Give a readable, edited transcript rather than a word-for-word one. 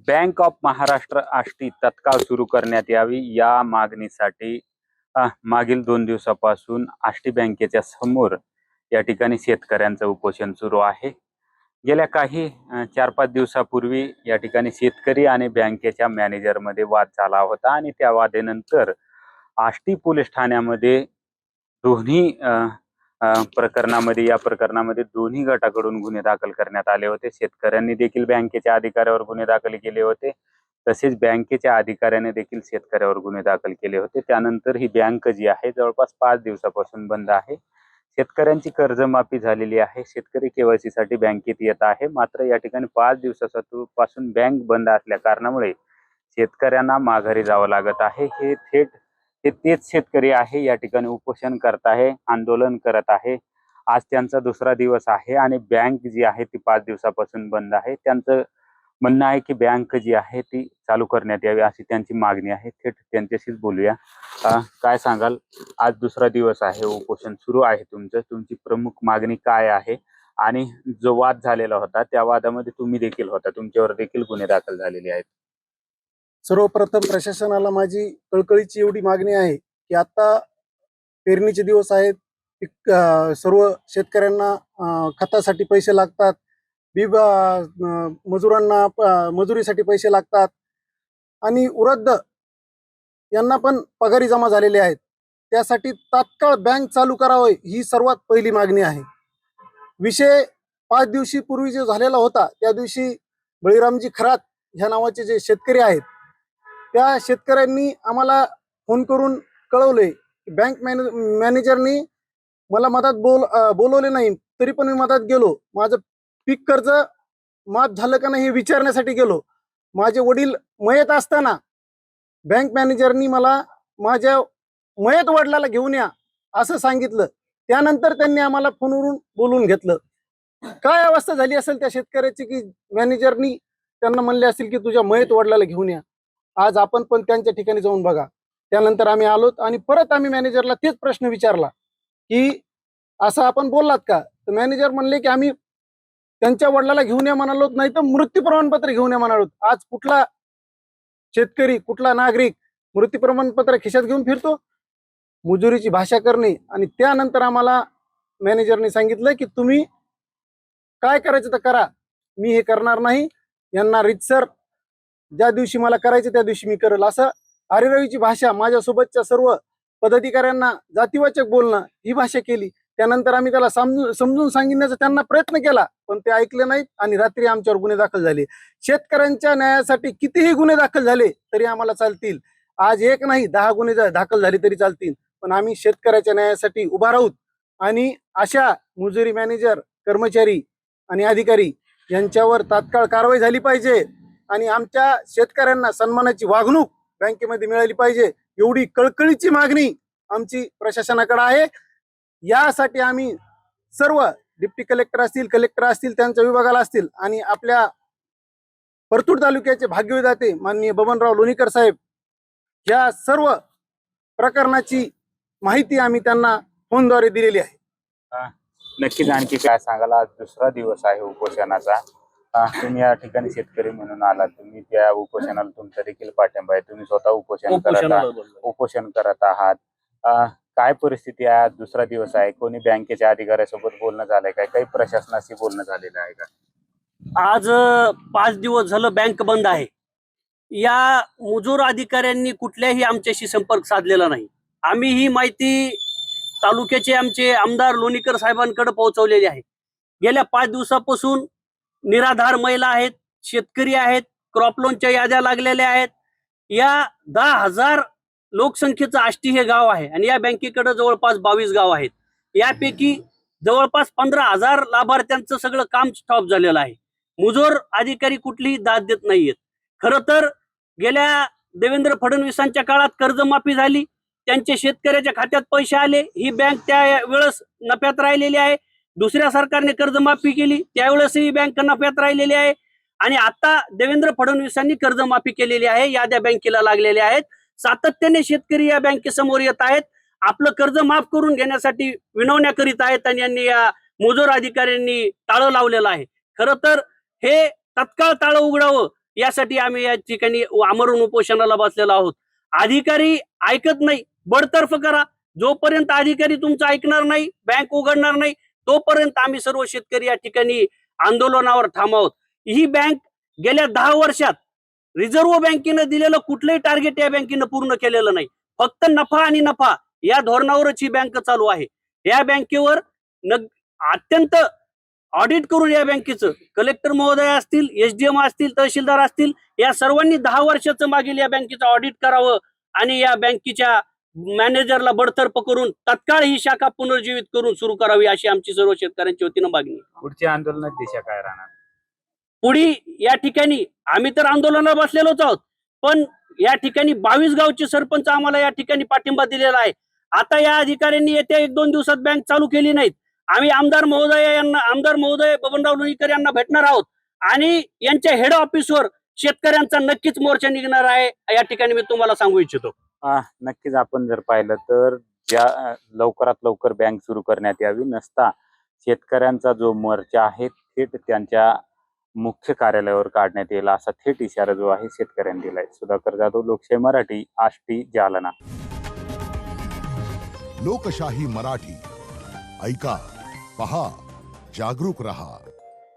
Bank of Maharashtra Ashti तत्काळ सुरू करण्यात यावी या मागणीसाठी मागील 2 दिवसापासून आष्टी बँकेच्या समोर या ठिकाणी शेतकऱ्यांचं उपोषण सुरू आहे। गेल्या काही 4-5 दिवसापूर्वी या ठिकाणी शेतकरी आणि बँकेच्या मॅनेजरमध्ये वाद झाला होता आणि त्या वादानंतर आष्टी पोलीस ठाण्यामध्ये दोन्ही या प्रकरणामध्ये दोन्ही गटाकडून गुन्हे दाखल करण्यात आले होते। शेतकऱ्यांनी देखील बँकेच्या अधिकाऱ्यावर गुन्हे दाखल केले होते, तसेच बँकेच्या अधिकाऱ्याने देखील शेतकऱ्यावर गुन्हे दाखल केले होते। त्यानंतर ही बँक जी आहे जवळपास 5 दिवसापासून बंद आहे। शेतकऱ्यांची कर्जमाफी झालेली आहे। शेतकरी केवायसी साठी बँकेत येत आहे, मात्र या ठिकाणी 5 दिवसापासून बँक बंद असल्या कारणामुळे शेतकऱ्यांना माघारी जावं लागत आहे। तेच शेतकरी आहे या ठिकाणी उपोषण करत आहे, आंदोलन करत आहे। आज त्यांचा दुसरा दिवस आहे आणि बँक जी आहे ती 5 दिवसापासून बंद आहे। त्यांचं म्हणणं आहे की बँक जी आहे ती चालू करण्यात यावी अशी त्यांची मागणी आहे। थेट त्यांच्याशीच बोलूया। काय सांगाल, आज दुसरा दिवस आहे, उपोषण सुरू आहे तुमची प्रमुख मागणी काय आहे? आणि जो वाद झालेला होता त्या वादामध्ये तुम्ही देखील होता, तुमच्यावर देखील गुन्हे दाखल झालेले आहेत। सर्वप्रथम प्रशासनाला माझी कळकळीची एवढी मागणी आहे की आता पेरणीचे दिवस आहेत, सर्व शेतकऱ्यांना खतासाठी पैसे लागतात, मजुरांना मजुरीसाठी पैसे लागतात आणि वृद्ध यांना पण पगारी जमा झालेले आहेत। त्यासाठी तात्काळ बँक चालू करावी ही सर्वात पहिली मागणी आहे। विषय 5 दिवसापूर्वी जो झालेला होता त्या दिवशी बळीरामजी खरात ह्या नावाचे जे शेतकरी आहेत त्या शेतकऱ्यांनी आम्हाला फोन करून कळवले की बँक मॅनेजरनी मला मदत बोलवले नाही, तरी पण मी मदत गेलो। माझं पीक कर्ज माफ झालं का नाही हे विचारण्यासाठी गेलो। माझे वडील मयत असताना बँक मॅनेजरनी मला माझ्या मयत वडिलाला घेऊन या असं सांगितलं। त्यानंतर त्यांनी आम्हाला फोनवरून बोलवून घेतलं। काय अवस्था झाली असेल त्या शेतकऱ्याची की मॅनेजरनी त्यांना म्हणले असेल की तुझ्या मयत वडिलाला घेऊन या। आज आपण पण त्यांच्या ठिकाणी जाऊन बघा। त्यानंतर आम्ही आलोत आणि परत आम्ही मॅनेजरला तेच प्रश्न विचारला की असं आपण बोललात का? तर मॅनेजर म्हणले की आम्ही त्यांच्या वडिलाला घेऊन या म्हणालो, नाही तर मृत्यू प्रमाणपत्र घेऊन या म्हणालो। आज कुठला शेतकरी, कुठला नागरिक मृत्यू प्रमाणपत्र खिशात घेऊन फिरतो? मजुरीची भाषा करणे। आणि त्यानंतर आम्हाला मॅनेजरने सांगितलं की तुम्ही काय करायचं तर करा, मी हे करणार नाही। यांना रितसर ज्या दिवशी मला करायचं त्या दिवशी मी करेल असं हरिरवीची भाषा, माझ्यासोबतच्या सर्व पदाधिकाऱ्यांना जातीवाचक बोलणं ही भाषा केली। त्यानंतर आम्ही त्याला समजून सांगण्याचा त्यांना प्रयत्न केला, पण ते ऐकले नाहीत आणि रात्री आमच्यावर गुन्हे दाखल झाले। शेतकऱ्यांच्या न्यायासाठी कितीही गुन्हे दाखल झाले तरी आम्हाला चालतील। आज एक नाही 10 गुन्हे दाखल झाले तरी चालतील, पण आम्ही शेतकऱ्याच्या न्यायासाठी उभा राहूत। आणि अशा मजुरी मॅनेजर, कर्मचारी आणि अधिकारी यांच्यावर तात्काळ कारवाई झाली पाहिजे आणि आमच्या शेतकऱ्यांना सन्मानाची वागणूक बँकेमध्ये मिळाली पाहिजे, एवढी कळकळीची मागणी आमची प्रशासनाकडे आहे। यासाठी आम्ही सर्व डिप्टी कलेक्टर असतील, कलेक्टर असतील, त्यांच्या विभागाला असतील आणि आपल्या परतूर तालुक्याचे भाग्यविधाते माननीय बबनराव लोणीकर साहेब या सर्व प्रकरणाची माहिती आम्ही त्यांना फोनद्वारे दिलेली आहे। नक्कीच आणखी काय सांगाल? आज दुसरा दिवस आहे उपोषणाचा। तुम्ही या ठिकाणी शेतकरी म्हणून आलात, तुम्ही त्या उपोषणाला तुमचा देखील पाठिंबा आहे, तुम्ही स्वतः उपोषण करत आहात। काय परिस्थिती आहे? आज दुसरा दिवस आहे, कोणी बँकेच्या अधिकाऱ्यासोबत बोलणं झालंय काय? काही प्रशासनाशी बोलणं झालेलं आहे का? आज 5 दिवस झालं बँक बंद आहे। या मजूर अधिकाऱ्यांनी कुठल्याही आमच्याशी संपर्क साधलेला नाही। आम्ही ही माहिती तालुक्याचे आमचे आमदार लोणीकर साहेबांकडे पोहोचवलेली आहे। गेल्या 5 दिवसापासून निराधार महिला आहेत, शेतकरी आहेत, क्रॉप लोनच्या याद्या लागलेल्या आहेत। या 10,000 लोकसंख्येचं आष्टी हे गाव आहे आणि या बँकेकडे जवळपास 22 गाव आहेत। यापैकी जवळपास 15,000 लाभार्थ्यांचं सगळं काम स्टॉप झालेलं आहे। मजूर अधिकारी कुठलीही दाद देत नाहीयेत। खरं तर गेल्या देवेंद्र फडणवीसांच्या काळात कर्जमाफी झाली, त्यांचे शेतकऱ्याच्या खात्यात पैसे आले, ही बँक त्या वेळेस नफ्यात राहिलेली आहे। दुसऱ्या सरकारने कर्जमाफी केली, त्यावेळेसही बँक नफ्यात राहिलेली आहे। आणि आता देवेंद्र फडणवीसांनी कर्जमाफी केलेली आहे, याद्या बँकेला लागलेल्या आहेत। सातत्याने शेतकरी या बँकेसमोर येत आहेत, आपलं कर्ज माफ करून घेण्यासाठी विनवण्या करीत आहेत आणि यांनी या मजूर अधिकाऱ्यांनी टाळं लावलेलं आहे। खरं तर हे तत्काळ टाळं उघडावं यासाठी आम्ही या ठिकाणी आमरण उपोषणाला बसलेलो आहोत. अधिकारी ऐकत नाही, बडतर्फ करा. जोपर्यंत अधिकारी तुमचं ऐकणार नाही, बँक उघडणार नाही, तोपर्यंत आम्ही सर्व शेतकरी या ठिकाणी आंदोलनावर ठाम आहोत. ही बँक गेल्या 10 वर्षात रिझर्व्ह बँकेनं दिलेलं कुठलंही टार्गेट या बँकेनं पूर्ण केलेलं नाही. फक्त नफा आणि नफा या धोरणावरच ही बँक चालू आहे. या बँकेवर अत्यंत ऑडिट करून या बँकेचं कलेक्टर महोदय असतील, SDM असतील, तहसीलदार असतील, या सर्वांनी 10 वर्षाचं मागील या बँकेचं ऑडिट करावं आणि या बँकेच्या मॅनेजरला बडतर्फ करून तत्काळ ही शाखा पुनर्जीवित करून सुरू करावी, अशी आमची सर्व शेतकऱ्यांच्या वतीनं मागणी आहे. पुढची आंदोलनात दिशा काय राहणार? पुढे या ठिकाणी आम्ही तर आंदोलनाला बसलेलोच आहोत, पण या ठिकाणी 22 गावचे सरपंच आम्हाला या ठिकाणी पाठिंबा दिलेला आहे. आता या अधिकाऱ्यांनी येत्या 1-2 दिवसात बँक चालू केली नाहीत. आम्ही आमदार महोदय बबनराव लोणीकर यांना भेटणार आहोत आणि यांच्या हेड ऑफिसवर शेतकऱ्यांचा नक्कीच मोर्चा निघणार आहे, या ठिकाणी मी तुम्हाला सांगू इच्छितो. नक्कीच आपण जर पाहिलं तर ज्या लवकरात लवकर बँक सुरू करण्यात यावी, नसता शेतकऱ्यांचा जो मोर्चा आहे थेट त्यांच्या मुख्य कार्यालयावर काढण्यात येईल, असा थेट इशारा जो आहे शेतकऱ्यांनी दिलाय. सुधाकर जाधव, लोकशाही मराठी, आष्टी, जालना. लोकशाही मराठी ऐका, पहा, जागरूक रहा.